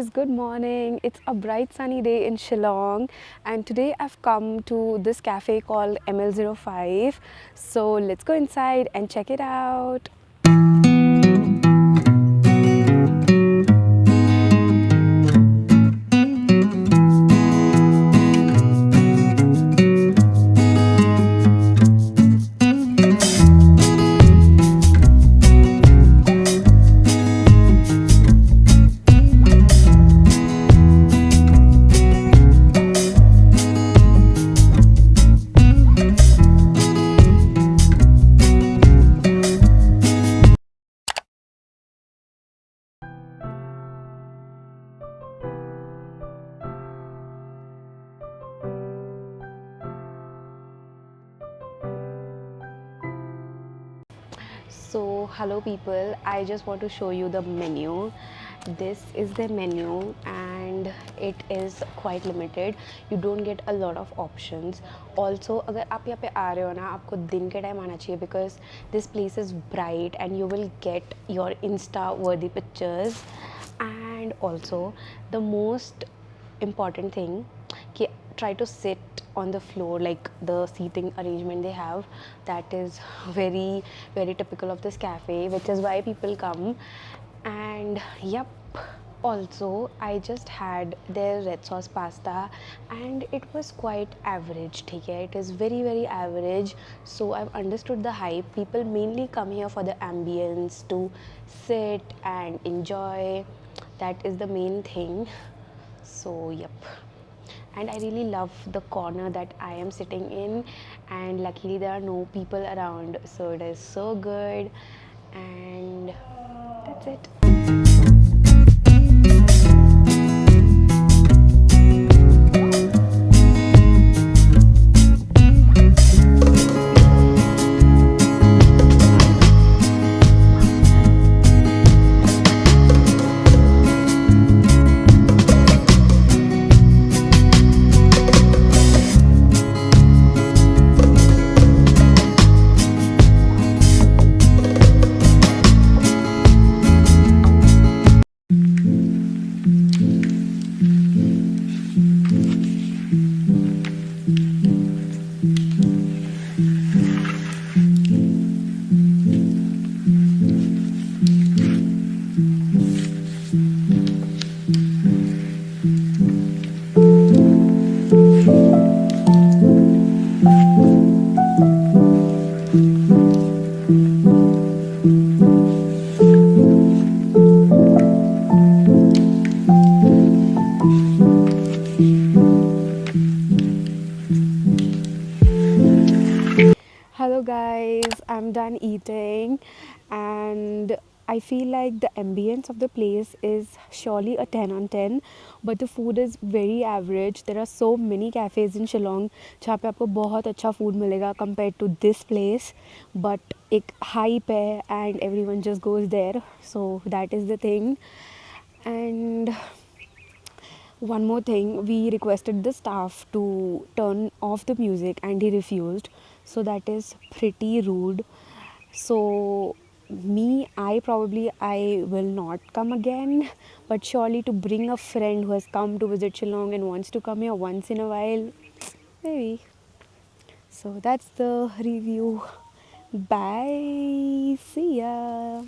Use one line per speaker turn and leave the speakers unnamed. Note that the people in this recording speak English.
guys, good morning. It's a bright sunny day in Shillong, and today I've come to this cafe called ML-05. So let's go inside and check it out. So hello people, I just want to show you the menu. This is the menu and it is quite limited. You don't get a lot of options. Also, अगर आप यहाँ पे आ रहे हो ना, आपको दिन के टाइम आना चाहिए because this place is bright and you will get your Insta worthy pictures. And also the most important thing, कि try to sit on the floor, like the seating arrangement they have, that is very typical of this cafe, which is why people come. And yep, also I just had their red sauce pasta and it was quite average. Okay, it is very average. So I've understood the hype. People mainly come here for the ambience, to sit and enjoy. That is the main thing. So yep, and I really love the corner that I am sitting in, and luckily there are no people around, so it is so good. And that's it. Hello guys, I'm done eating and I feel like the ambience of the place is surely a 10 on 10, but the food is very average. There are so many cafes in Shillong जहाँ पे आपको बहुत अच्छा food मिलेगा compared to this place, but एक hype है and everyone just goes there, so that is the thing. And one more thing, we requested the staff to turn off the music and he refused, so that is pretty rude. So I will not come again, but surely to bring a friend who has come to visit Shillong and wants to come here once in a while, maybe. So that's the review. Bye, see ya.